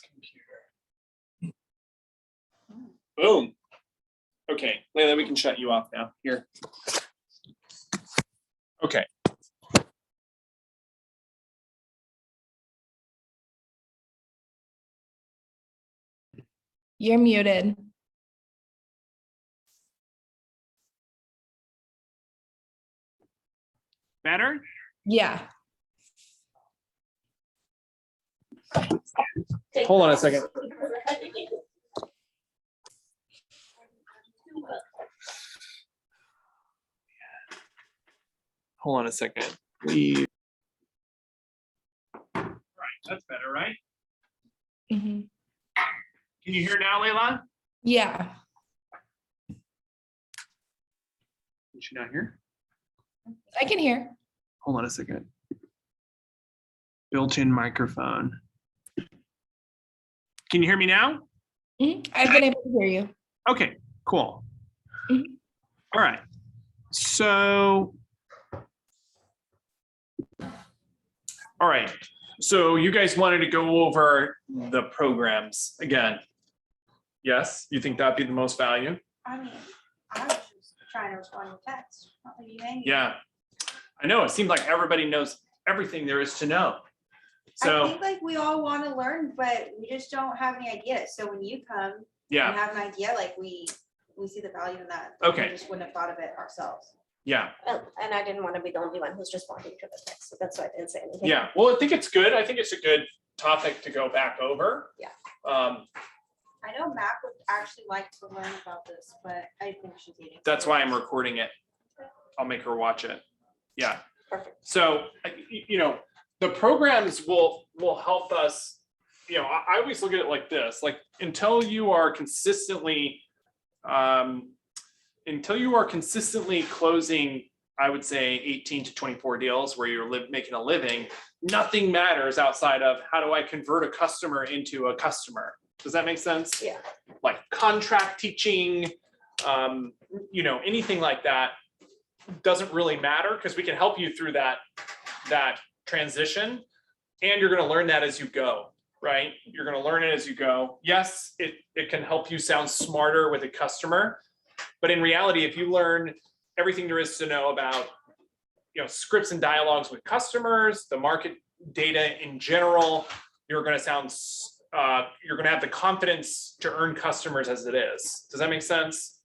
Computer. Boom. Okay, Layla, we can shut you off now. Here. Okay. You're muted. Better? Yeah. Hold on a second. Hold on a second. Leave. Right, that's better, right? Mm-hmm. Can you hear now, Layla? Yeah. Can she not hear? I can hear. Hold on a second. Built-in microphone. Can you hear me now? I've been able to hear you. Okay, cool. Mhm. All right. So, all right. So you guys wanted to go over the programs again. Yes, you think that'd be the most value? I mean, I was just trying to respond to text. Not leaving you hanging. Yeah, I know. It seems like everybody knows everything there is to know. I So, think like we all want to learn, but we just don't have any ideas. So when you come and yeah, have an idea, like we see the value in that. Okay. We just wouldn't have thought of it ourselves. yeah, And I didn't want to be the only one who's responding to the text, so that's why I didn't say anything. yeah. Well, I think it's good. I think it's a good topic to go back over. Yeah. I know Mac would actually like to learn about this, but I think she's eating. That's why I'm recording it. I'll make her watch it. Yeah. Perfect. So, you know, the programs will help us, you know, I always look at it like this, like until you are consistently closing, I would say 18 to 24 deals where you're making a living, nothing matters outside of how do I convert a customer into a customer? Does that make sense? Yeah. Like contract teaching, you know, anything like that doesn't really matter because we can help you through that transition, and you're going to learn that as you go, right? You're going to learn it as you go. Yes, it can help you sound smarter with a customer, but in reality, if you learn everything there is to know about, you know, scripts and dialogues with customers, the market data in general, you're going to sound you're going to have the confidence to earn customers as it is. Does that make sense?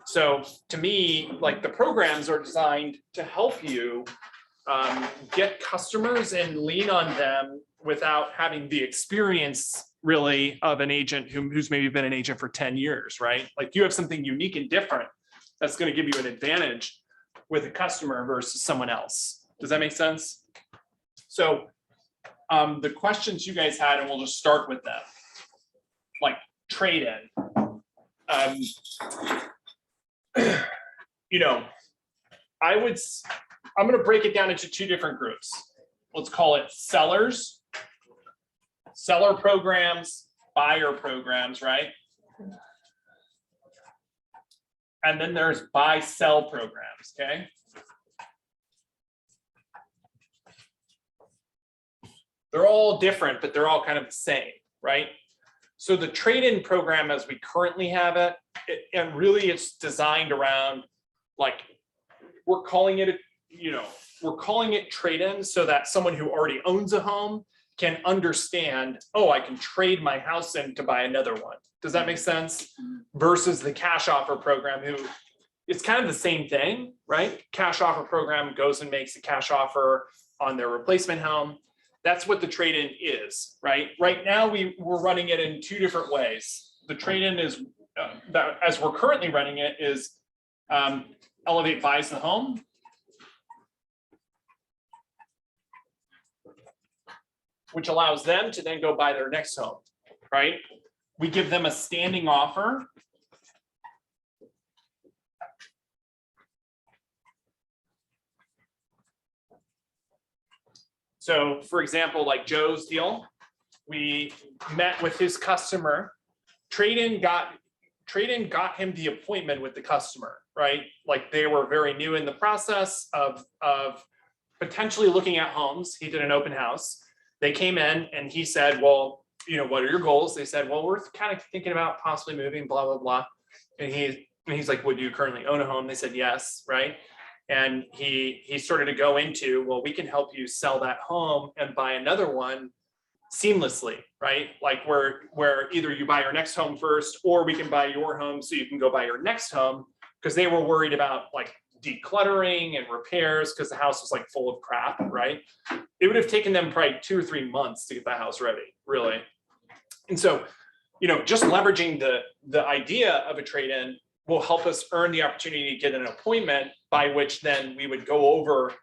So to me, like the programs are designed to help you get customers and lean on them without having the experience really of an agent who's maybe been an agent for 10 years, right? Like you have something unique and different that's going to give you an advantage with a customer versus someone else. Does that make sense? So the questions you guys had, and we'll just start with them, like trade-in. You know, I'm going to break it down into two different groups. Let's call it sellers, seller programs, buyer programs, right? And then there's buy-sell programs, okay? They're all different, but they're all kind of the same, right? So the trade-in program as we currently have it, and really it's designed around, like, we're calling it trade-in so that someone who already owns a home can understand, oh, I can trade my house in to buy another one. Does that make sense? Versus the cash offer program, who it's kind of the same thing, right? Cash offer program goes and makes a cash offer on their replacement home. That's what the trade-in is, right? Right now, we're running it in two different ways. The trade-in is, that as we're currently running it, is Elevate buys the home. Which allows them to then go buy their next home, right? We give them a standing offer. So for example, like Joe's deal, we met with his customer, trade-in got him the appointment with the customer, right? Like they were very new in the process of potentially looking at homes. He did an open house. They came in and he said, well, what are your goals? They said, well, we're kind of thinking about possibly moving, blah, blah, blah. And he's like, would you currently own a home? They said, yes, right? And he started to go into, well, we can help you sell that home and buy another one seamlessly, right? Like where either you buy your next home first, or we can buy your home so you can go buy your next home, because they were worried about like decluttering and repairs because the house was like full of crap, right? It would have taken them probably 2 or 3 months to get the house ready, really. And so, just leveraging the idea of a trade-in will help us earn the opportunity to get an appointment, by which then we would go over,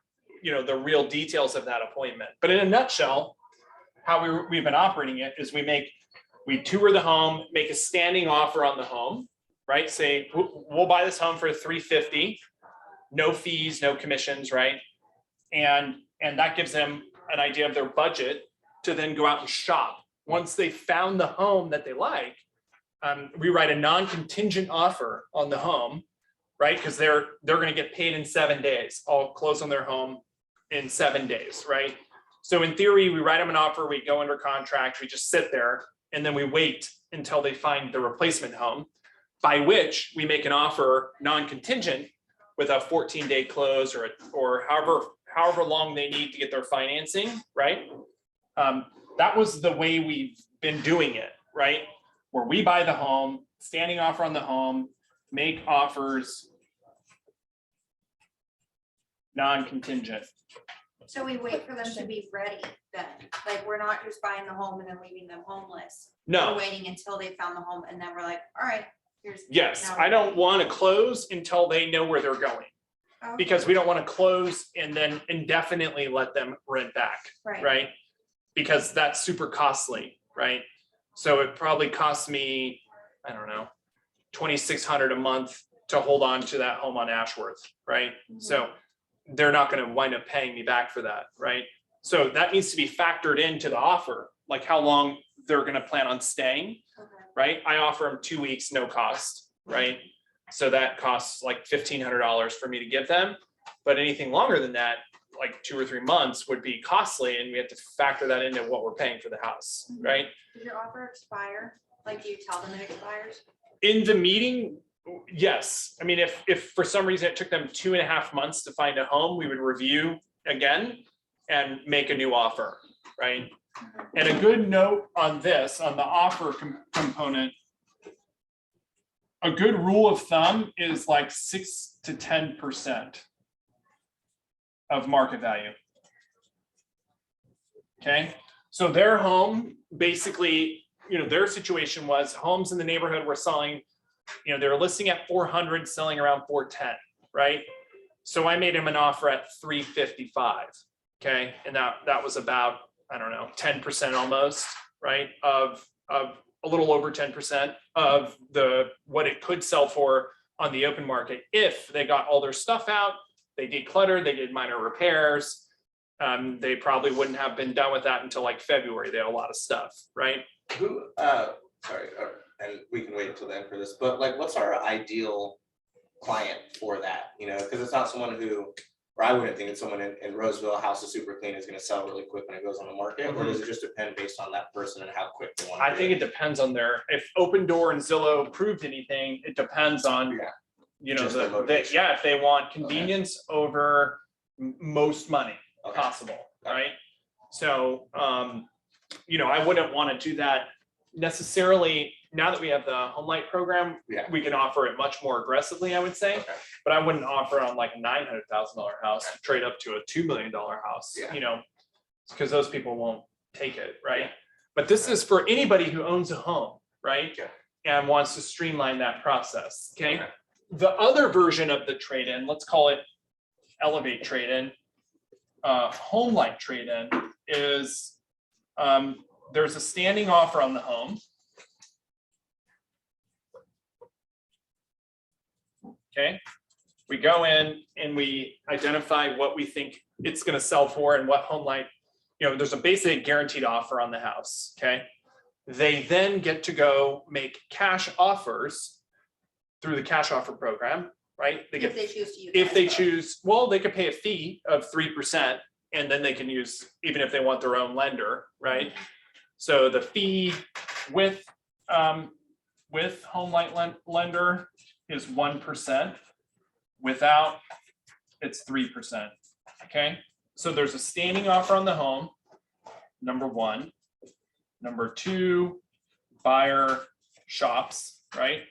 the real details of that appointment. But in a nutshell, how we've been operating it is we tour the home, make a standing offer on the home, right? Say, we'll buy this home for $350, no fees, no commissions, right? And that gives them an idea of their budget to then go out and shop. Once they found the home that they like, we write a non-contingent offer on the home, right? Because they're going to get paid in 7 days. I'll close on their home in 7 days, right? So in theory, we write them an offer, we go under contract, we just sit there, and then we wait until they find the replacement home, by which we make an offer non-contingent with a 14-day close or however long they need to get their financing, right? That was the way we've been doing it, right? Where we buy the home, standing offer on the home, make offers non-contingent. So we wait for them to be ready then, like, we're not just buying the home and then leaving them homeless. No. We're waiting until they found the home and then we're like, all right, here's. Yes, now I we're don't ready. want to close until they know where they're going, Okay. because we don't want to close and then indefinitely let them rent back, right? Because that's super costly, right? So it probably costs me, I don't know, $2,600 a month to hold on to that home on Ashworth, right? Mhm. So they're not going to wind up paying me back for that, right? So that needs to be factored into the offer, like how long they're going to plan on staying, Okay. right? I offer them 2 weeks, no cost, right? So that costs like $1,500 for me to give them. But anything longer than that, like 2 or 3 months, would be costly, and we have to factor that into what we're paying for the house, Mhm. right? Does your offer expire? Like, do you tell them it expires? In the meeting, yes. I mean, if for some reason it took them 2.5 months to find a home, we would review again and make a new offer, right? And a good note on this, on the offer component, a good rule of thumb is like 6 to 10% of market value. Okay, so their home, basically, their situation was homes in the neighborhood were selling, they were listing at 400, selling around 410, right? So I made him an offer at 355. Okay, and that was about, I don't know, 10% almost, right? Of a little over 10% of what it could sell for on the open market if they got all their stuff out, they decluttered, they did minor repairs. They probably wouldn't have been done with that until like February. They had a lot of stuff, right? Sorry, and we can wait until then for this, but like, what's our ideal client for that? Because it's not someone or I wouldn't think it's someone in Roseville, house is super clean, is gonna sell really quick when it goes on the market, or does it just depend based on that person and how quick they want to? I think it depends on if Open Door and Zillow proved anything, it depends on, Just the location. if they want convenience over most money Okay. possible, right? So, I wouldn't want to do that necessarily. Now that we have the Home Light program, Yeah. we can offer it much more aggressively, I would say. Okay. But I wouldn't offer on like $900,000 house to trade up to a $2 million house, Yeah. because those people won't take it, right? Yeah. But this is for anybody who owns a home, right? Okay. And wants to streamline that process, okay? Okay. The other version of the trade-in, let's call it Elevate trade-in, Home Light trade-in is, there's a standing offer on the home. Okay, we go in and we identify what we think it's going to sell for and what Home Light, there's a basic guaranteed offer on the house. Okay, they then get to go make cash offers through the cash offer program, right? If they choose to use. If that. they choose, well, they could pay a fee of 3%, and then they can use, even if they want their own lender, right? So the fee with Home Light Lender is 1%. Without, it's 3%. Okay, so there's a standing offer on the home, number one. Number two, buyer shops, right?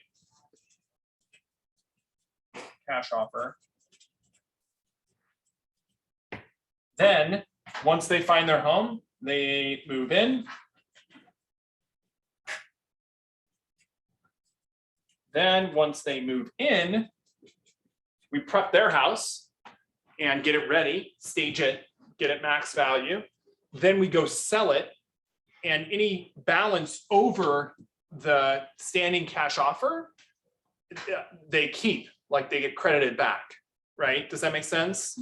Cash offer. Then, once they find their home, they move in. Then, once they move in, we prep their house and get it ready, stage it, get it max value. Then we go sell it, and any balance over the standing cash offer, they keep, like they get credited back, right? Does that make sense?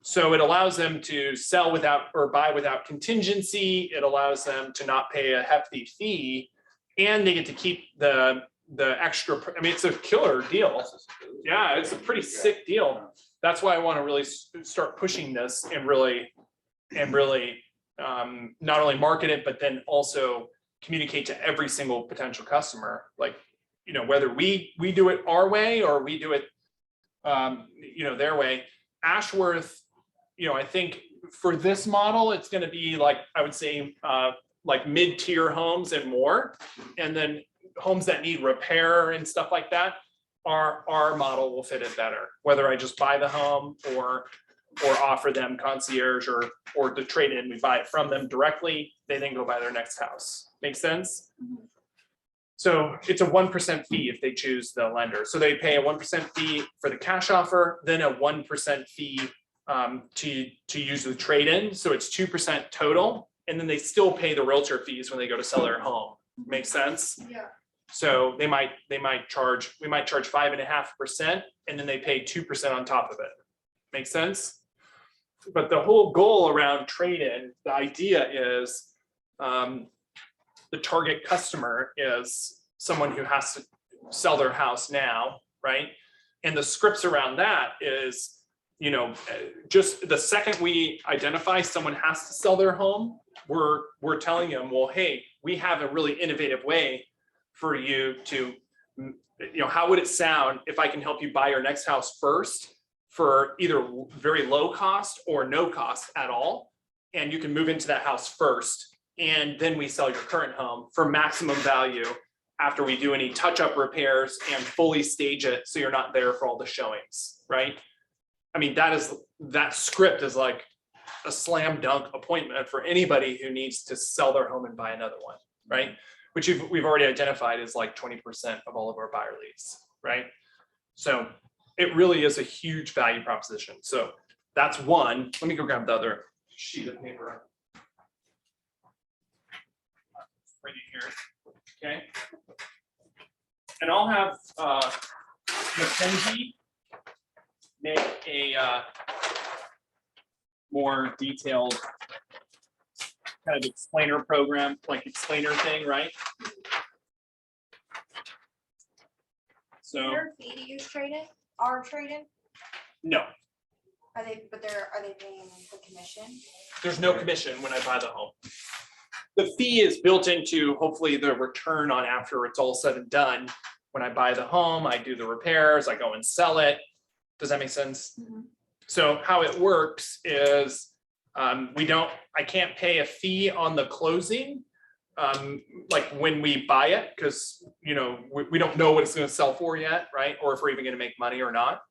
So it allows them to sell without or buy without contingency. It allows them to not pay a hefty fee, and they get to keep the extra. I mean, it's a killer deal. Yeah, it's a pretty sick deal. That's why I want to really start pushing this and really not only market it, but then also communicate to every single potential customer. Like, you know, whether we do it our way or we do it, you know, their way. Ashworth, you know, I think for this model, it's going to be like, I would say, like mid-tier homes and more, and then homes that need repair and stuff like that. Our model will fit it better, whether I just buy the home or offer them concierge or to trade in, we buy it from them directly, they then go buy their next house. Make sense? So it's a 1% fee if they choose the lender. So they pay a 1% fee for the cash offer, then a 1% fee to use the trade-in. So it's 2% total, and then they still pay the realtor fees when they go to sell their home. Make sense? Yeah. So we might charge 5.5%, and then they pay 2% on top of it. Make sense? But the whole goal around trade-in, the idea is the target customer is someone who has to sell their house now, right? And the scripts around that is, you know, just the second we identify someone has to sell their home, we're telling them, well, hey, we have a really innovative way for you to, you know, how would it sound if I can help you buy your next house first for either very low cost or no cost at all, and you can move into that house first, and then we sell your current home for maximum value after we do any touch-up repairs and fully stage it so you're not there for all the showings, right? I mean, that script is like a slam dunk appointment for anybody who needs to sell their home and buy another one, right? Which we've already identified as like 20% of all of our buyer leads, right? So it really is a huge value proposition. So that's one. Let me go grab the other sheet of paper. Bring it here, okay? And I'll have Mackenzie make a more detailed kind of explainer program, like explainer thing, right? So Is there a fee to use trade-in, our trade-in? no, Are they paying the commission? there's no commission when I buy the home. The fee is built into hopefully the return on after it's all said and done. When I buy the home, I do the repairs, I go and sell it. Does that make sense? Mhm. So how it works is I can't pay a fee on the closing, like when we buy it, because you know we don't know what it's going to sell for yet, right? Or if we're even going to make money or not.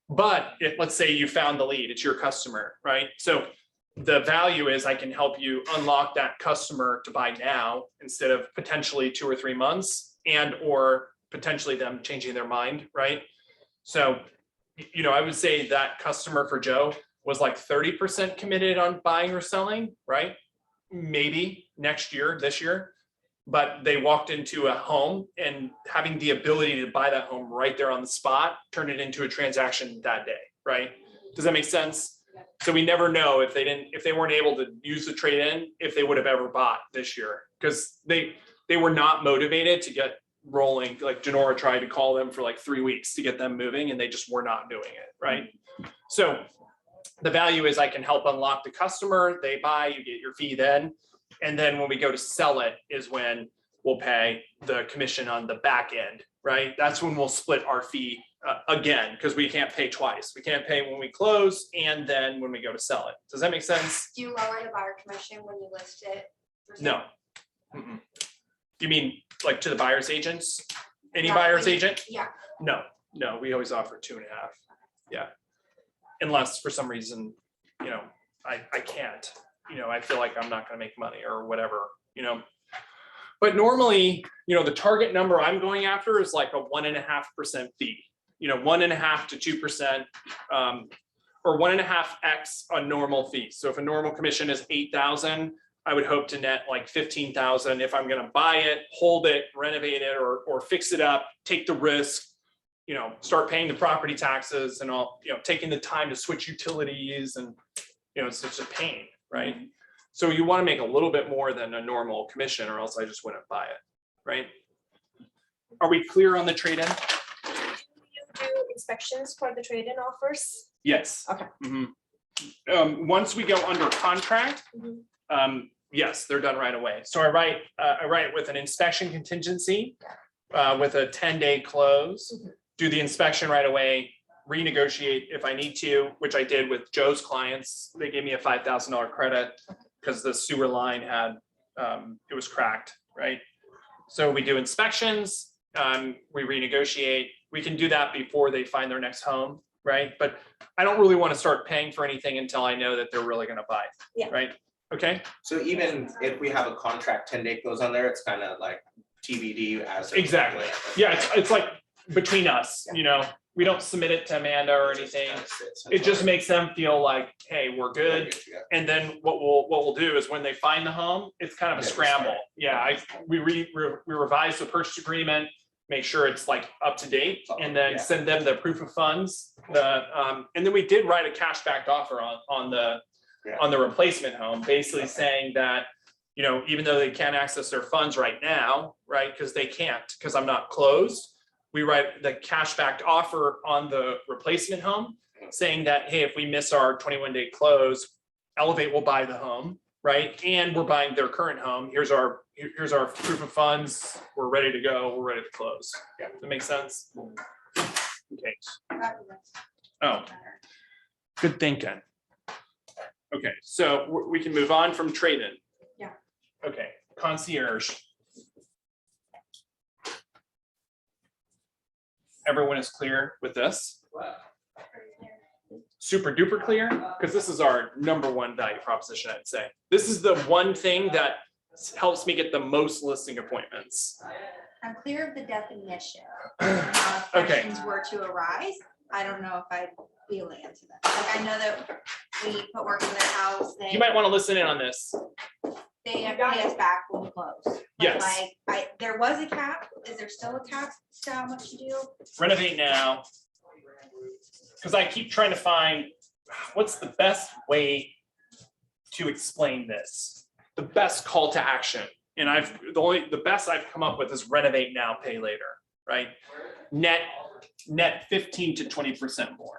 But let's say you found the lead, it's your customer, right? So the value is I can help you unlock that customer to buy now instead of potentially 2 or 3 months, and or potentially them changing their mind, right? So, you know, I would say that customer for Joe was like 30% committed on buying or selling, right? Maybe next year, this year, but they walked into a home and having the ability to buy that home right there on the spot, turn it into a transaction that day, right? Does that make sense? So we never know if they weren't able to use the trade-in, if they would have ever bought this year, because they were not motivated to get rolling. Like Janora tried to call them for like 3 weeks to get them moving, and they just were not doing it, right? So the value is I can help unlock the customer, they buy, you get your fee then, And then when we go to sell it is when we'll pay the commission on the back end, right? That's when we'll split our fee again, because we can't pay twice. We can't pay when we close and then when we go to sell it. Does that make sense? Do you lower the buyer commission when you list it? for sale? No. Mm-mm. You mean like to the buyer's agents? Any Yeah, buyer's when you- agent? Yeah, No, we always offer 2.5. Yeah. Unless for some reason, I can't, I feel like I'm not gonna make money or whatever, But normally, the target number I'm going after is like a 1.5% fee, 1.5 to 2%, or 1.5x a normal fee. So if a normal commission is 8,000, I would hope to net like 15,000 if I'm gonna buy it, hold it, renovate it, or fix it up, take the risk, start paying the property taxes and all, taking the time to switch utilities and, it's such a pain, right? So you want to make a little bit more than a normal commission or else I just wouldn't buy it, right? Are we clear on the trade-in? Do you do inspections for the trade-in offers? Yes. Okay. Once we go under contract, Mhm. yes, they're done right away. So I write with an inspection contingency, with a 10-day close, do the inspection right away, renegotiate if I need to, which I did with Joe's clients. They gave me a $5,000 credit because the sewer line had, it was cracked, right? So we do inspections, we renegotiate. We can do that before they find their next home, right? But I don't really want to start paying for anything until I know that they're really gonna buy, Yeah. right? Okay, So even if we have a contract 10-day close on there, it's kind of like TBD as. exactly. Yeah, it's like between us, we don't submit it to Amanda or anything. It just makes them feel like, hey, we're good. And then what we'll do is when they find the home, it's kind of a Yeah, scramble. Yeah, we revise the purchase agreement, make sure it's like up to date, and then Yeah. send them the proof of funds. And then we did write a cash backed offer on the replacement home, basically saying that, even though they can't access their funds right now, right, because they can't, because I'm not closed, we write the cash backed offer on the replacement home, saying that, hey, if we miss our 21-day close, Elevate will buy the home, right? And we're buying their current home. Here's our proof of funds. We're ready to go. We're ready to close. Yeah, that makes sense. Okay. Oh, good thinking. Okay, so we can move on from trade-in. Yeah. Okay, concierge. Everyone is clear with this? Super duper clear, because this is our #1 value proposition, I'd say. This is the one thing that helps me get the most listing appointments. I'm clear of the definition. If Okay. questions were to arise, I don't know if I'd be able to answer them. Like, I know that we put work in their house, You might want to listen in on this. they have pay us back when we close. But, Yes. like, there was a cap. Is there still a cap to how much you do? Renovate now. Because I keep trying to find what's the best way to explain this, the best call to action. And the best I've come up with is renovate now, pay later, right? Net 15 to 20% more.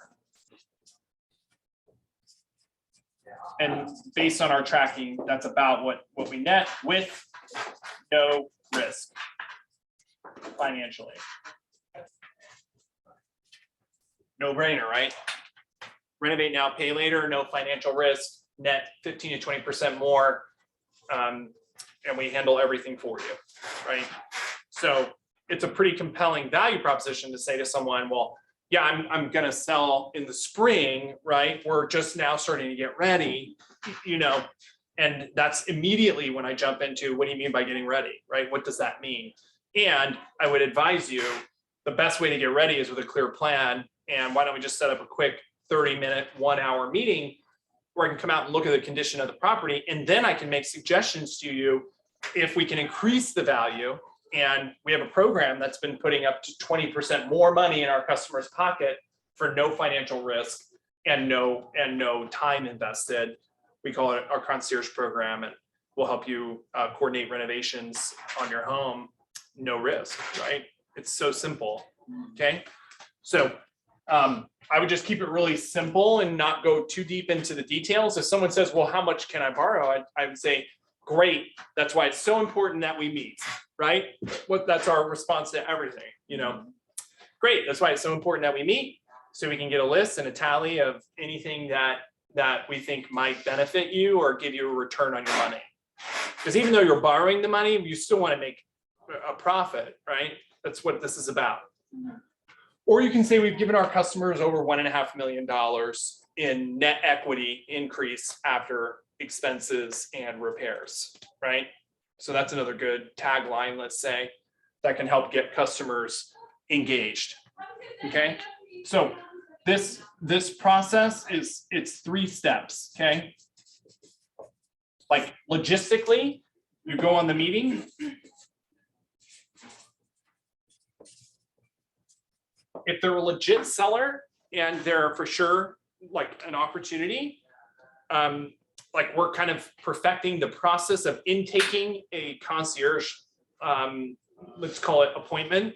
And based on our tracking, that's about what we net with no risk financially. No brainer, right? Renovate now, pay later, no financial risk, net 15 to 20% more. And we handle everything for you, right? So it's a pretty compelling value proposition to say to someone, well, yeah, I'm gonna sell in the spring, right? We're just now starting to get ready, and that's immediately when I jump into, what do you mean by getting ready, right? What does that mean? And I would advise you, the best way to get ready is with a clear plan. And why don't we just set up a quick 30-minute, 1-hour meeting where I can come out and look at the condition of the property, and then I can make suggestions to you if we can increase the value. And we have a program that's been putting up to 20% more money in our customers' pocket for no financial risk and no time invested. We call it our concierge program, and we'll help you coordinate renovations on your home, no risk, right? It's so simple, okay? So I would just keep it really simple and not go too deep into the details. If someone says, well, how much can I borrow? I would say, Great. That's why it's so important that we meet, right? That's our response to everything, you know? Great. That's why it's so important that we meet, so we can get a list and a tally of anything that we think might benefit you or give you a return on your money. Because even though you're borrowing the money, you still want to make a profit, right? That's what this is about. Or you can say we've given our customers over $1.5 million in net equity increase after expenses and repairs, right? So that's another good tagline, let's say, that can help get customers engaged. Okay, so this process it's 3 steps. Okay, like logistically, you go on the meeting. If they're a legit seller and they're for sure like an opportunity, like we're kind of perfecting the process of intaking a concierge, let's call it appointment,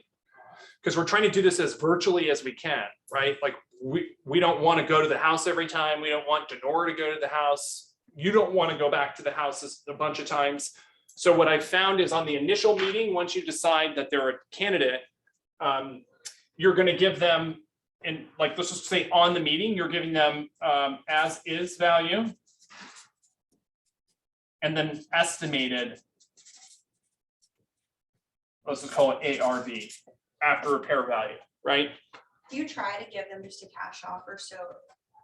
because we're trying to do this as virtually as we can, right? Like we don't want to go to the house every time. We don't want Denora to go to the house. You don't want to go back to the houses a bunch of times. So what I found is on the initial meeting, once you decide that they're a candidate, you're going to give them, and like let's just say on the meeting, you're giving them as is value, and then estimated, let's just call it ARV, after repair value, right? Do you try to give them just a cash offer so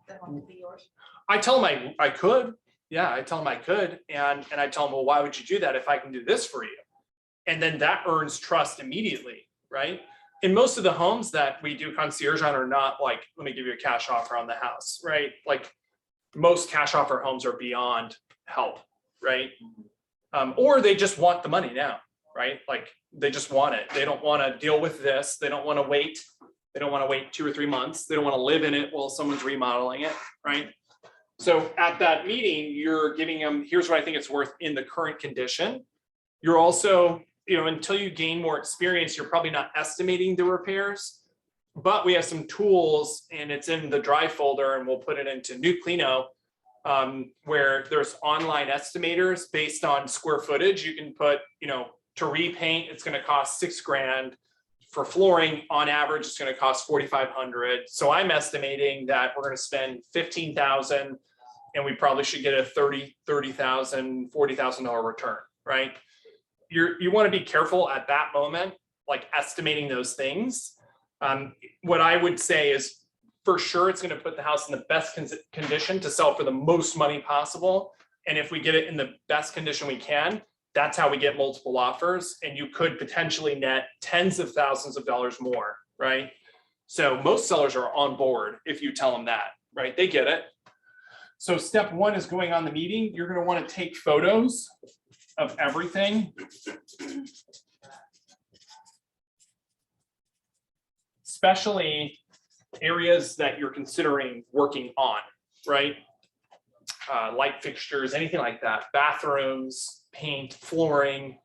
the home can be yours? I tell them I could, yeah, I tell them I could, and I tell them, well, why would you do that if I can do this for you? And then that earns trust immediately, right? In most of the homes that we do concierge on are not like, let me give you a cash offer on the house, right? Like most cash offer homes are beyond help, right? Or they just want the money now, right? Like they just want it. They don't want to deal with this. They don't want to wait. They don't want to wait 2 or 3 months. They don't want to live in it while someone's remodeling it, right? So at that meeting, you're giving them, here's what I think it's worth in the current condition. You're also, you know, until you gain more experience, you're probably not estimating the repairs, but we have some tools and it's in the drive folder and we'll put it into Nuclino, where there's online estimators based on square footage. You can put, you know, to repaint, it's going to cost $6,000. For flooring, on average, it's going to cost $4,500. So I'm estimating that we're going to spend $15,000 and we probably should get a $30,000, $40,000 return, right? You want to be careful at that moment, like estimating those things. What I would say is for sure, it's going to put the house in the best condition to sell for the most money possible. And if we get it in the best condition we can, that's how we get multiple offers. And you could potentially net tens of thousands of dollars more, right? So most sellers are on board if you tell them that, right? They get it. So step 1 is going on the meeting. You're going to want to take photos of everything. Especially areas that you're considering working on, right? Light fixtures, anything like that, bathrooms, paint, flooring.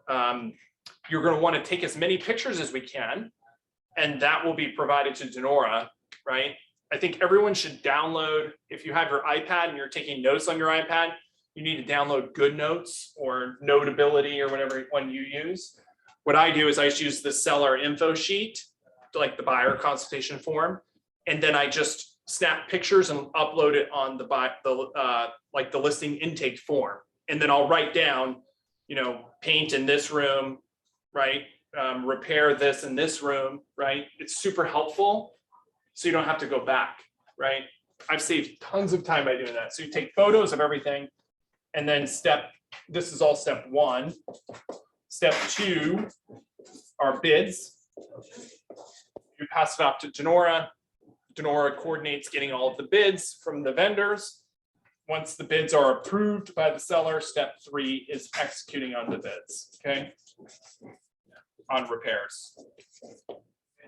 You're going to want to take as many pictures as we can, and that will be provided to Denora, right? I think everyone should download, if you have your iPad and you're taking notes on your iPad, you need to download Good Notes or Notability or whatever one you use. What I do is I just use the seller info sheet, like the buyer consultation form, and then I just snap pictures and upload it on like the listing intake form. And then I'll write down, you know, paint in this room, right? Repair this in this room, right? It's super helpful. So you don't have to go back, right? I've saved tons of time by doing that. So you take photos of everything, and then this is all step 1. Step 2 are bids. You pass it off to Denora. Denora coordinates getting all of the bids from the vendors. Once the bids are approved by the seller, step 3 is executing on the bids, okay? On repairs.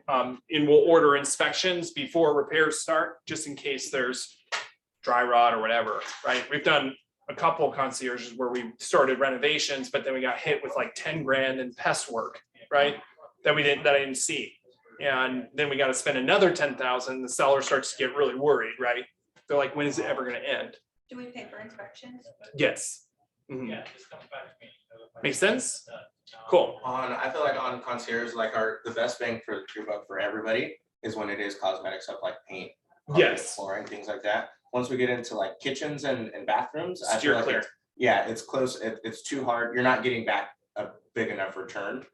And we'll order inspections before repairs start, just in case there's dry rot or whatever, right? We've done a couple of concierges where we started renovations, but then we got hit with like 10 grand in pest work, right? That I didn't see. And then we got to spend another 10,000. The seller starts to get really worried, right? They're like, when is it ever going to end? Do we pay for inspections? Yes. Mhm. Makes sense? Cool. I feel like on concierge, like the best bang for your buck for everybody is when it is cosmetic stuff like paint, carpet, Yes. flooring, things like that. Once we get into like kitchens and bathrooms, I feel Steer like clear. it's close. It's too hard. You're not getting back a big enough return.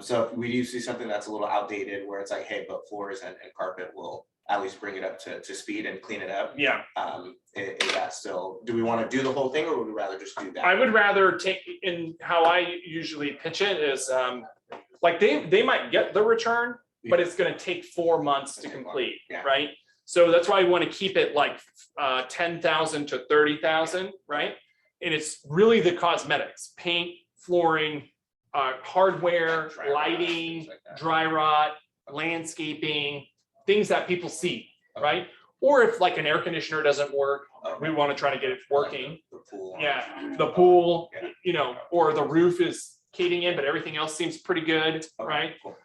So if we do see something that's a little outdated where it's like, hey, but floors and carpet will at least bring it up to speed and clean it up. Yeah. Is that still, do we want to do the whole thing or would we rather just do that? I would rather take, in how I usually pitch it is, like they might get the return, but it's gonna take 4 months to complete, Yeah. right? So that's why I want to keep it like 10,000 to 30,000, right? And it's really the cosmetics, paint, flooring, hardware, Dry rot, lighting, things like that. dry rot, landscaping, things that people see, right? Or if like an air conditioner doesn't work, we want to try to get it working. The pool. Yeah, the pool, Yeah. you know, or the roof is caving in, but everything else seems pretty good, Okay, right? cool.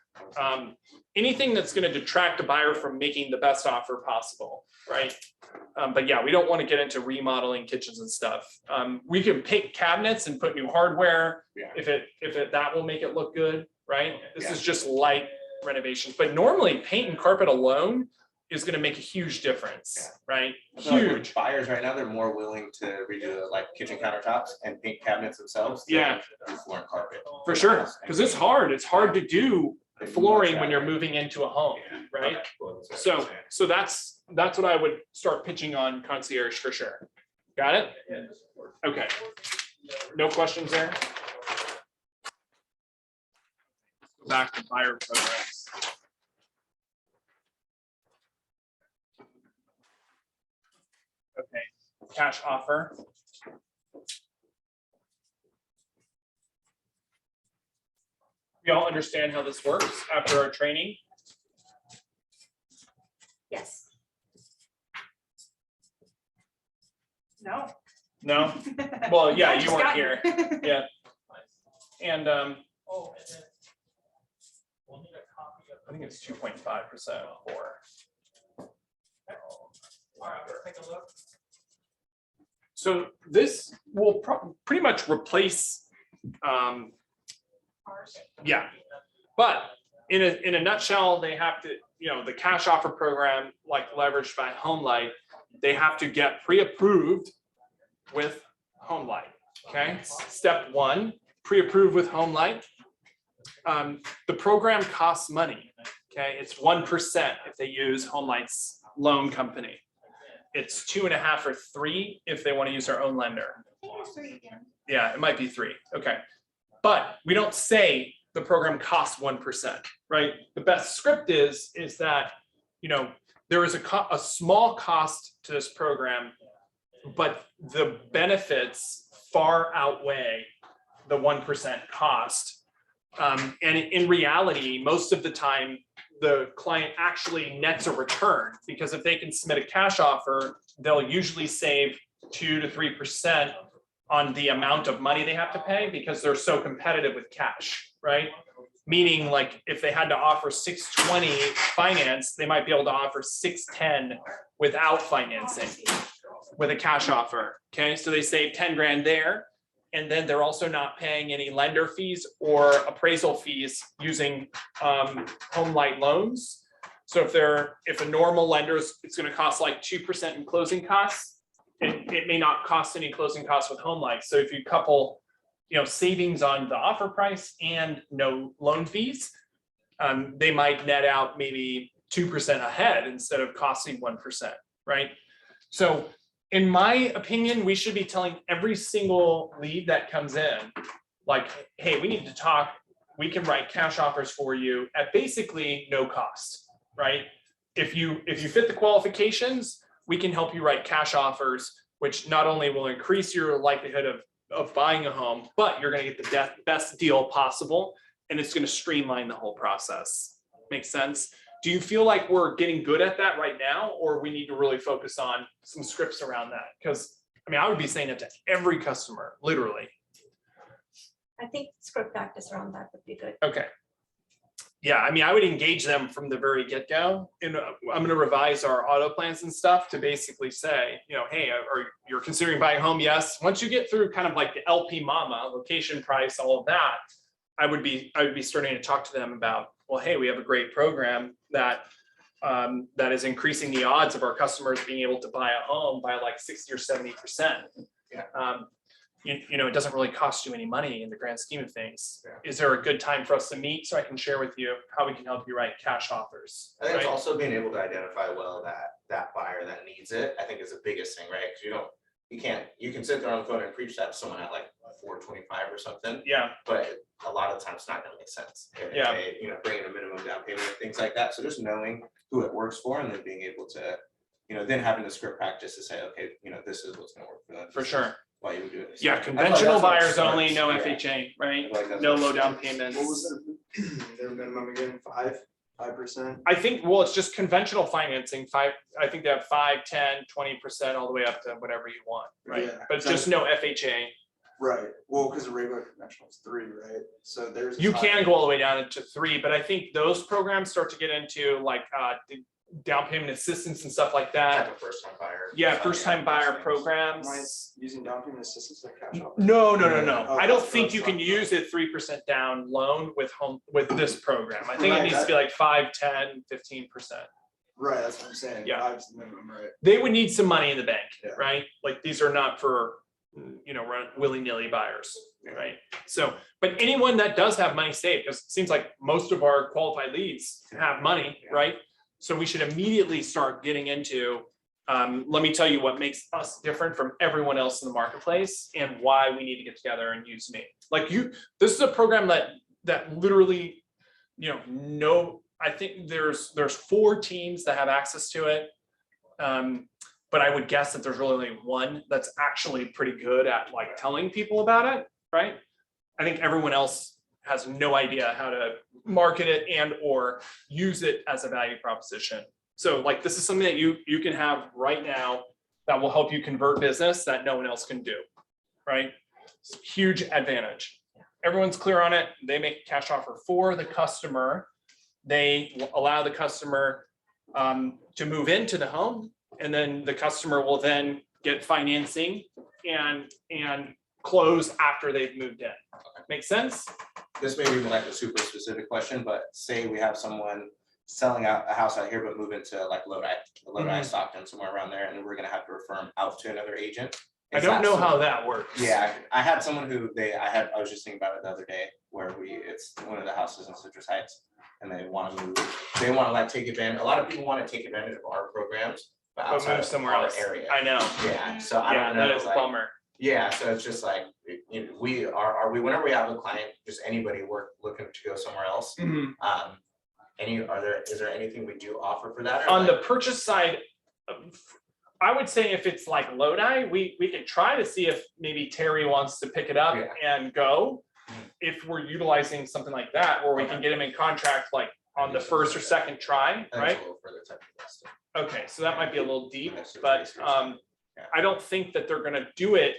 Anything that's going to detract a buyer from making the best offer possible, right? But yeah, we don't want to get into remodeling kitchens and stuff. We can pick cabinets and put new hardware Yeah. if that will make it look good, right? This Yeah. is just light renovations, but normally paint and carpet alone is going to make a huge difference, right? I feel like with Huge. buyers right now, they're more willing to redo like kitchen countertops and paint cabinets themselves. than Yeah. do floor and carpet. For sure, because it's hard. It's hard to do They'd much flooring when you're rather- moving into a home, right? Okay, cool. So that's what I would start pitching on concierge for sure. Got it? Okay. No questions there? Back to buyer programs. Okay, cash offer. We all understand how this works after our training? Yes. No. No? Well, yeah, I you just weren't got here. Yeah. And I think it's 2.5% for. So this will pretty much replace, yeah. But in a nutshell, they have to, you know, the cash offer program, like leveraged by HomeLight, they have to get pre-approved with HomeLight. Okay, step one, pre-approved with HomeLight. The program costs money. Okay, it's 1% if they use HomeLight's loan company. It's 2.5 or 3 if they want to use their own lender. Yeah, it might be 3. Okay, but we don't say the program costs 1%, right? The best script is that, you know, there is a small cost to this program, but the benefits far outweigh the 1% cost. And in reality, most of the time, the client actually nets a return, because if they can submit a cash offer, they'll usually save 2 to 3% on the amount of money they have to pay, because they're so competitive with cash, right? Meaning, like, if they had to offer 620 finance, they might be able to offer 610 without financing with a cash offer. Okay, so they save 10 grand there. And then they're also not paying any lender fees or appraisal fees using HomeLight loans. So if a normal lender it's going to cost like 2% in closing costs, it may not cost any closing costs with HomeLight. So if you couple, you know, savings on the offer price and no loan fees, they might net out maybe 2% ahead instead of costing 1%, right? So in my opinion, we should be telling every single lead that comes in, like, hey, we need to talk. We can write cash offers for you at basically no cost, right? If you fit the qualifications, we can help you write cash offers, which not only will increase your likelihood of buying a home, but you're going to get the best deal possible, and it's going to streamline the whole process. Makes sense? Do you feel like we're getting good at that right now, or we need to really focus on some scripts around that? Because I mean, I would be saying it to every customer, literally. I think script practice around that would be good. Okay. Yeah, I mean, I would engage them from the very get-go. And I'm gonna revise our auto plans and stuff to basically say, hey, are you're considering buying a home? Yes. Once you get through kind of like the LP mama, location, price, all of that, I would be starting to talk to them about, well, hey, we have a great program that that is increasing the odds of our customers being able to buy a home by like 60 or 70%. Yeah. It doesn't really cost you any money in the grand scheme of things. Yeah. Is there a good time for us to meet so I can share with you how we can help you write cash offers? I think it's right? also being able to identify well that buyer that needs it, I think is the biggest thing, right? Because you can sit there on the phone and preach that to someone at like 425 or something, Yeah, but a lot of the time it's not gonna make sense. If Yeah. they, bring in a minimum down payment, things like that. So just knowing who it works for and then being able to, then having the script practice to say, okay, this is what's gonna work for them. for This is sure. Why you would do it. Yeah, I feel like conventional that's where it buyers only, starts. no Yeah. FHA, right? I feel like that's No where it low down starts. payments. What was their minimum again? 5%? I think, well, it's just conventional financing, I think they have 5, 10, 20%, all the way up to whatever you want, right? Yeah. But just no FHA. Right. Well, because the regular conventional is 3, right? So there's. You can go all the way down to 3, but I think those programs start to get into like the down payment assistance and stuff like Type that. of first time buyer. Yeah, first time buyer Am I programs. using down payment assistance like cash offer? No. Oh, I don't that's think you can fine. use a 3% down loan with this program. I think it Right, needs to be like 5, 10, 15%. Right, that's what I'm saying. Yeah. 5's the minimum, right? They would need some money in the bank, Yeah. right? Like these are not for, run willy-nilly buyers, right? So, but anyone that does have money saved, because it seems like most of our qualified leads have money, Yeah. right? So we should immediately start getting into, let me tell you what makes us different from everyone else in the marketplace and why we need to get together and use me. Like this is a program that literally, I think there's 4 teams that have access to it. But I would guess that there's really only one that's actually pretty good at like telling people about it, right? I think everyone else has no idea how to market it and or use it as a value proposition. So like this is something that you can have right now that will help you convert business that no one else can do, right? It's a huge advantage. Everyone's clear on it. They make a cash offer for the customer. They allow the customer to move into the home, and then the customer will then get financing and close after they've moved in. Make sense? This may be like a super specific question, but say we have someone selling out a house out here, but move into like Lodi, Stockton, somewhere around there, and then we're gonna have to refer them out to another agent. I Is don't that know how something- that works. Yeah, I had someone who I was just thinking about it the other day, where it's one of the houses in Citrus Heights, and they want to move, they want to like take advantage, a lot of people want to take advantage of our programs, but But outside move of somewhere our else. area. I know. Yeah, so I Yeah, don't know. that is a like, bummer. Yeah, so it's just like, we are we, whenever we have a client, just anybody looking to go somewhere else, Mhm. is there anything we do offer for that? or On the like- purchase side, I would say if it's like Lodi, we can try to see if maybe Terry wants to pick it up Yeah. and go. If we're utilizing something like that, where we can get him in contract like on the first or second try, I think it's right? a little further type of stuff. Okay, so that might be a little deep, That's the but research. Yeah. I don't think that they're gonna do it.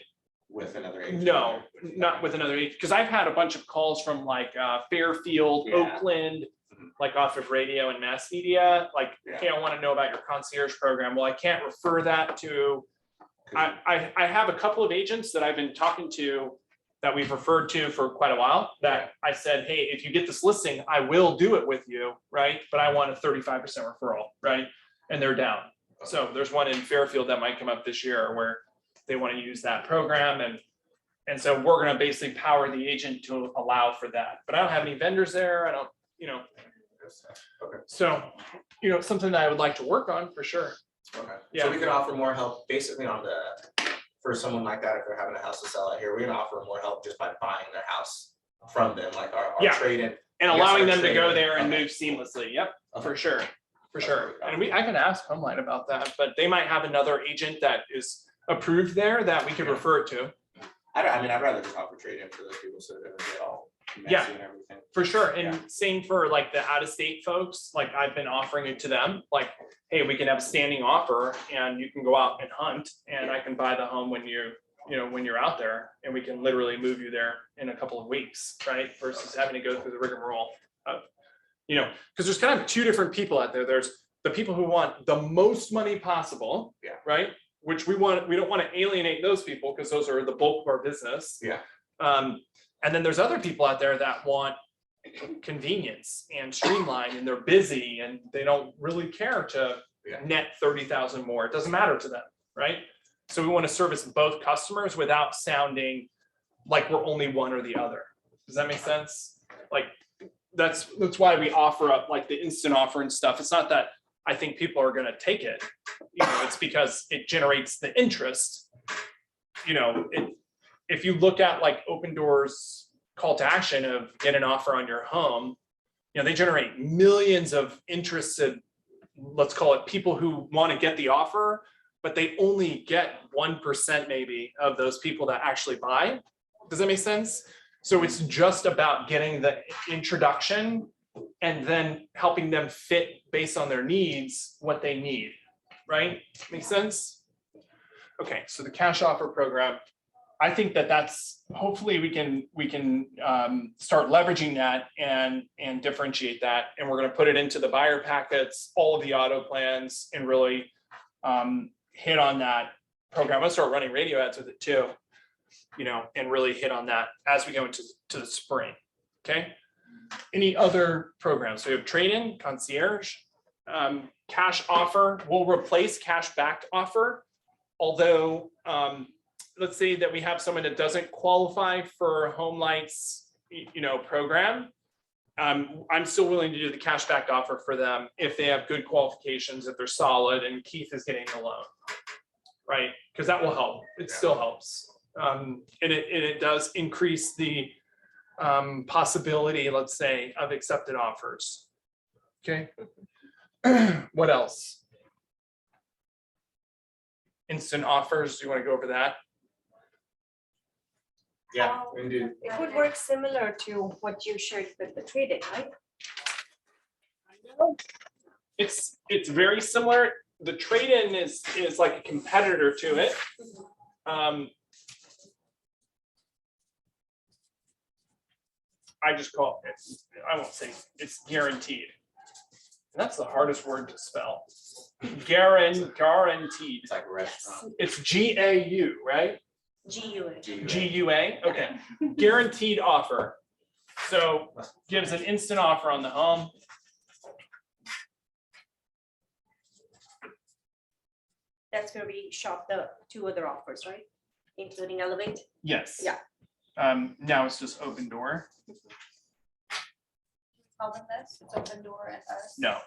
With another agent. No, not with another agent, because I've had a bunch of calls from like Fairfield, Yeah. Oakland, Mhm. like off of radio and mass media, like, Yeah. hey, I want to know about your concierge program. Well, I can't refer that to, I have a couple of agents that I've been talking to that we've referred to for quite a while, that I said, hey, if you get this listing, I will do it with you, right? But I want a 35% referral, right? And they're down. So there's one in Fairfield that might come up this year where they want to use that program, and so we're gonna basically power the agent to allow for that. But I don't have any vendors there. I don't, Okay, so, something that I would like to work on for sure. okay. Yeah. So we could offer more help basically for someone like that, if they're having a house to sell out here, we're gonna offer more help just by buying their house from them, like our Yeah. trade-in. And Yes, allowing our them to go trade-in. there and Okay. move seamlessly. Yep, Okay. for sure, for sure. That's what And we I can ask Homeline about that, but they might have another agent that is approved there that we could Yeah. refer it to. I'd rather just offer trade-in for those people so they don't get all Yeah. messy and everything. For sure. Yeah. And same for like the out-of-state folks, like I've been offering it to them, like, hey, we can have a standing offer and you can go out and hunt and I can buy the home when when you're out there, and we can literally move you there in a couple of weeks, right? Versus having to go through the rigmarole of, You know, because there's kind of two different people out there. There's the people who want the most money possible. Yeah. Right. Which we don't want to alienate those people because those are the bulk of our business. Yeah. And then there's other people out there that want convenience and streamline, and they're busy and they don't really care to Yeah. net 30,000 more. It doesn't matter to them, right? So we want to service both customers without sounding like we're only one or the other. Does that make sense? Like that's why we offer up like the instant offer and stuff. It's not that I think people are going to take it. You know, it's because it generates the interest. You know, if you look at like Open Doors call to action of get an offer on your home, you know, they generate millions of interested, let's call it people who want to get the offer, but they only get 1% maybe of those people that actually buy. Does that make sense? So it's just about getting the introduction and then helping them fit based on their needs, what they need, right? Make sense? Okay, so the cash offer program, I think that's hopefully we can start leveraging that and differentiate that, and we're going to put it into the buyer packets, all of the auto plans, and really hit on that program. I'm going to start running radio ads with it too, you know, and really hit on that as we go into the spring. Okay. Any other programs? So we have trade-in, concierge, cash offer. We'll replace cash backed offer, although. Let's say that we have someone that doesn't qualify for Home Lights, you know, program. I'm still willing to do the cashback offer for them if they have good qualifications, if they're solid, and Keith is getting the loan, right? Because that will help. It still helps, and it does increase the possibility, let's say, of accepted offers. Okay. What else? Instant offers. Do you want to go over that? Yeah, we can do. It would work similar to what you shared with the trade-in, right? It's very similar. The trade-in is like a competitor to it. I just call it, I won't say it's guaranteed. That's the hardest word to spell. Guaranteed. It's like a restaurant. It's GAU, right? GUA. GUA, okay. Guaranteed offer. So gives an instant offer on the home. That's where we shop the two other offers, right? Including Elevate. Yes. Yeah. Now it's just Open Door. Tell them this, it's Open Door at us. No.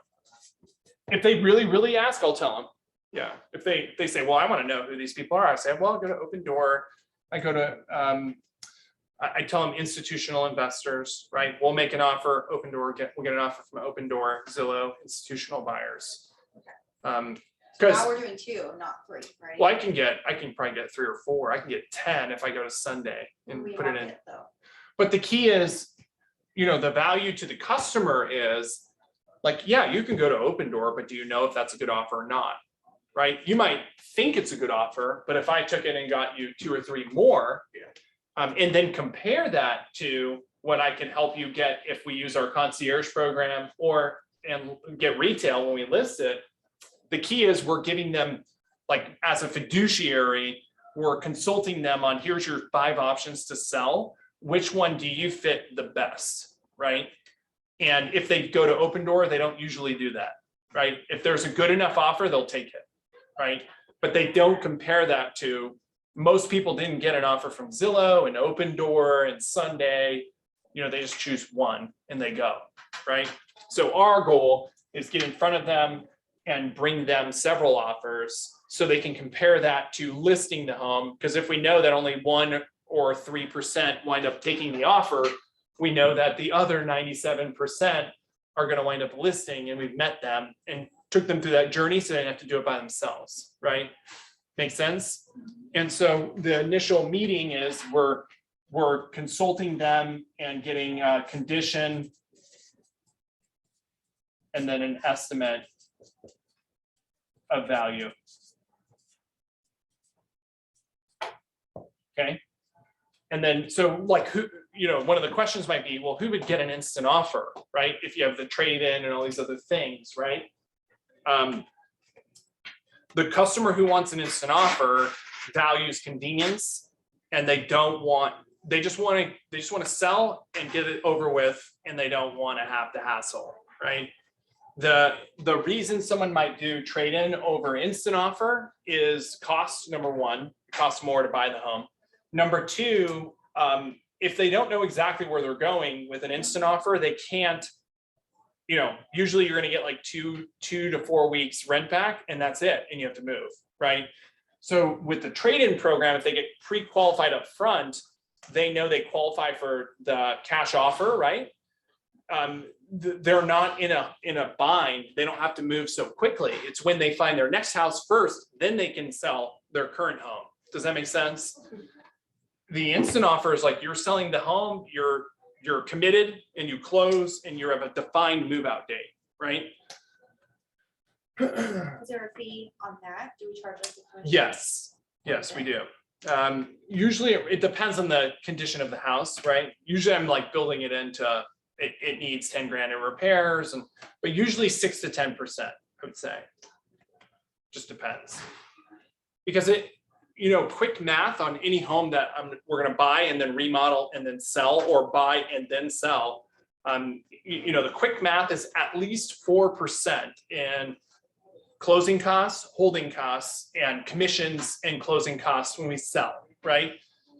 If they really ask, I'll tell them. Yeah. If they say, well, I want to know who these people are, I say, well, go to Open Door. I go to, I tell them institutional investors, right? We'll make an offer, Open Door, we'll get an offer from Open Door, Zillow, institutional buyers. Because Now we're doing 2, not 3, right? well, I can probably get 3 or 4. I can get 10 if I go to Sunday and We put it have in. though. But the key is, you know, the value to the customer is like, yeah, you can go to Open Door, but do you know if that's a good offer or not? Right? You might think it's a good offer, but if I took it and got you 2 or 3 more, and then compare that to what I can help you get if we use our concierge program and get retail when we list it. The key is we're giving them, like, as a fiduciary, we're consulting them on here's your 5 options to sell. Which one do you fit the best, right? And if they go to Open Door, they don't usually do that, right? If there's a good enough offer, they'll take it, right? But they don't compare that to, most people didn't get an offer from Zillow and Open Door and Sunday. You know, they just choose one and they go, right? So our goal is get in front of them and bring them several offers so they can compare that to listing the home. Because if we know that only 1 or 3% wind up taking the offer, we know that the other 97% are going to wind up listing, and we've met them and took them through that journey so they don't have to do it by themselves, right? Make sense? And so the initial meeting is we're consulting them and getting a condition and then an estimate of value. Okay. And then, so like you know, one of the questions might be, well, who would get an instant offer, right? If you have the trade-in and all these other things, right? The customer who wants an instant offer values convenience, and they just want to sell and get it over with, and they don't want to have the hassle, right? The reason someone might do trade-in over instant offer is cost. Number one, it costs more to buy the home. Number two, if they don't know exactly where they're going with an instant offer, they can't, you know, usually you're going to get like two to 4 weeks rent back, and that's it, and you have to move, right? So with the trade-in program, if they get pre-qualified up front, they know they qualify for the cash offer, right? They're not in a bind. They don't have to move so quickly. It's when they find their next house first, then they can sell their current home. Does that make sense? The instant offer is like you're selling the home, you're committed, and you close, and you have a defined move out date, right? Is there a fee on that? Do we charge like a commission? Yes, we do. Usually it depends on the condition of the house, right? Usually I'm like building it into, it needs 10 grand in repairs, but usually 6 to 10%, I would say. Just depends. Because you know, quick math on any home that we're gonna buy and then remodel and then sell, or buy and then sell, you know, the quick math is at least 4% in closing costs, holding costs, and commissions and closing costs when we sell, right?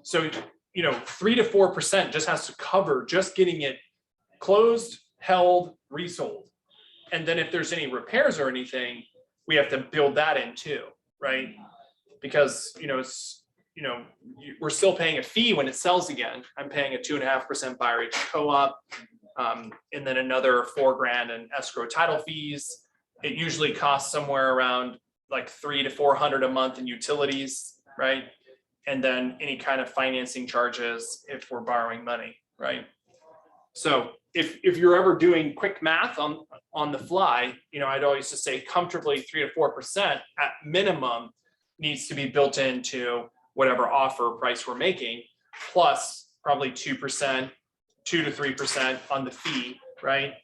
So, you know, 3 to 4% just has to cover just getting it closed, held, resold. And then if there's any repairs or anything, we have to build that in too, right? Because, you know, it's, you know, we're still paying a fee when it sells again. I'm paying a 2.5% buyer rate co-op, and then another $4 grand in escrow title fees. It usually costs somewhere around like $300 to $400 a month in utilities, right? And then any kind of financing charges if we're borrowing money, right? So if you're ever doing quick math on the fly, you know, I'd always just say comfortably 3 to 4% at minimum needs to be built into whatever offer price we're making, plus probably 2%, 2 to 3% on the fee, right?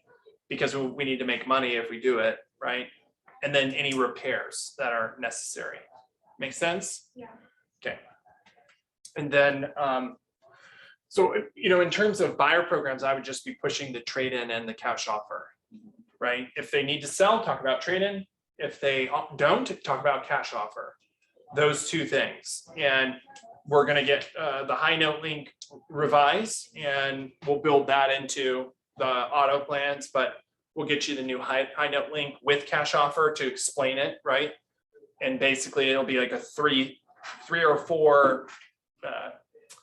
Because we need to make money if we do it, right? And then any repairs that are necessary. Make sense? Yeah. Okay. And then, so, you know, in terms of buyer programs, I would just be pushing the trade-in and the cash offer, right? If they need to sell, talk about trade-in. If they don't, talk about cash offer. Those two things. And we're going to get the high note link revised, and we'll build that into the auto plans, but we'll get you the new high note link with cash offer to explain it, right? And basically it'll be like a three or four, I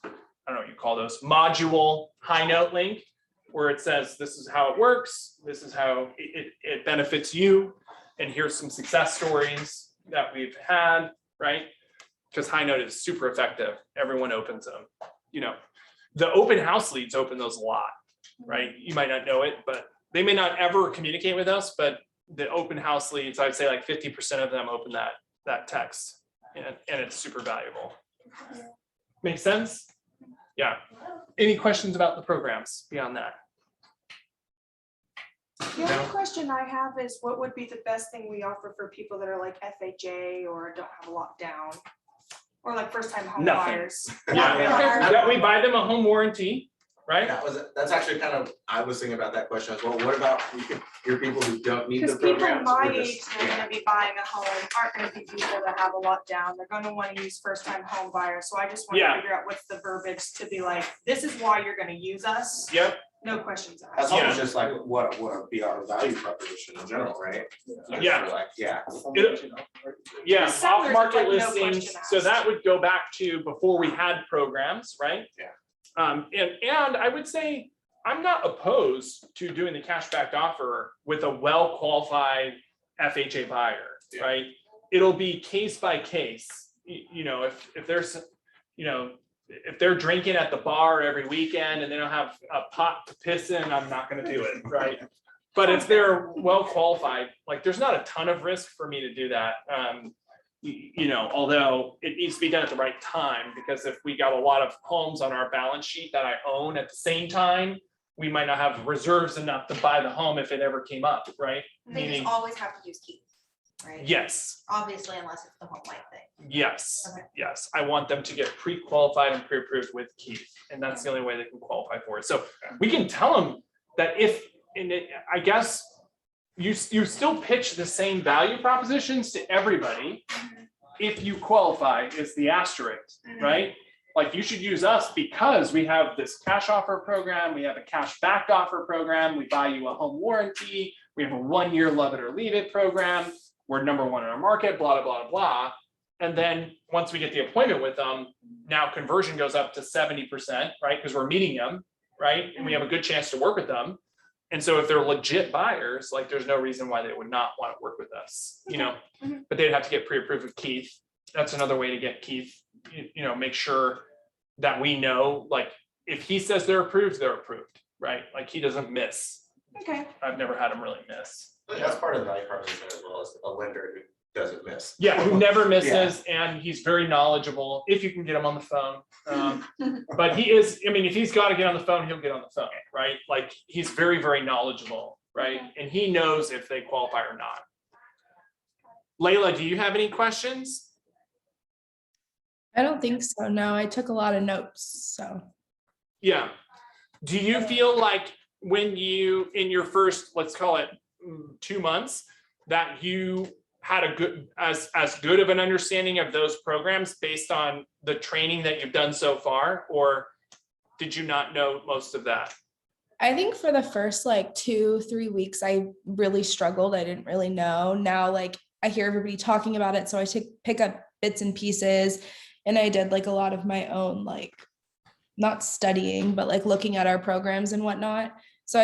don't know what you call those, module high note link, where it says, this is how it works, this is how it benefits you, and here's some success stories that we've had, right? Because high note is super effective. Everyone opens them. You know, the open house leads open those a lot, right? You might not know it, but they may not ever communicate with us, but the open house leads, I'd say like 50% of them open that text, and it's super valuable. Make sense? Yeah. Any questions about the programs beyond that? The only question I have is what would be the best thing we offer for people that are like FHA or don't have a lot down? Or like first time home Nothing. buyers? Yeah, we buy them a home warranty, right? That's actually kind of, I was thinking about that question as well. What about your people who don't need the Because people programs? my or age just- that are yeah. gonna be buying a home aren't gonna be people that have a lot down. They're gonna wanna use first time home buyers. So I just want to Yeah. figure out what's the verbiage to be like, this is why you're gonna use us. Yep. No questions That's asked. almost just like what would be our value proposition in general, right? Yeah. Like, yeah. Yeah, The sellers off market would like no listings. question So asked. that would go back to before we had programs, right? Yeah. And I would say, I'm not opposed to doing the cashback offer with a well-qualified FHA buyer, Yeah. right? It'll be case by case. You know, if there's, you know, if they're drinking at the bar every weekend and they don't have a pot to piss in, I'm not gonna do it, right? But if they're well qualified, like there's not a ton of risk for me to do that. You know, although it needs to be done at the right time, because if we got a lot of homes on our balance sheet that I own at the same time, we might not have reserves enough to buy the home if it ever came up, right? They Meaning, just always have to use Keith, right? yes, Obviously, unless it's the home life thing. yes, Okay. yes. I want them to get pre-qualified and pre-approved with Keith, and that's the only way they can qualify for it. So we can tell them that if, and I guess you still pitch the same value propositions to everybody. If you qualify is the asterisk, right? Like you should use us because we have this cash offer program, we have a cash backed offer program, we buy you a home warranty, we have a 1-year love it or leave it program, we're number 1 in our market, blah, blah, blah, blah. And then once we get the appointment with them, now conversion goes up to 70%, right? Because we're meeting them, right? And we have a good chance to work with them. And so if they're legit buyers, like there's no reason why they would not want to work with us, you know, but they'd have to get pre-approved with Keith. That's another way to get Keith, you know, make sure that we know, like, if he says they're approved, right? Like he doesn't miss. Okay. I've never had him really miss. That's part of the value proposition as well as a lender who doesn't miss. Yeah, who never misses, and he's very knowledgeable, if you can get him on the phone. But he is, I mean, if he's got to get on the phone, he'll get on the phone, right? Like, he's very, very knowledgeable, right? And he knows if they qualify or not. Layla, do you have any questions? I don't think so. No, I took a lot of notes, so. Yeah. Do you feel like when you, in your first, let's call it 2 months, that you had a good, as good of an understanding of those programs based on the training that you've done so far, or did you not know most of that? I think for the first like 2-3 weeks, I really struggled. I didn't really know. Now, like I hear everybody talking about it, so I pick up bits and pieces, and I did like a lot of my own, like not studying, but like looking at our programs and whatnot. So I feel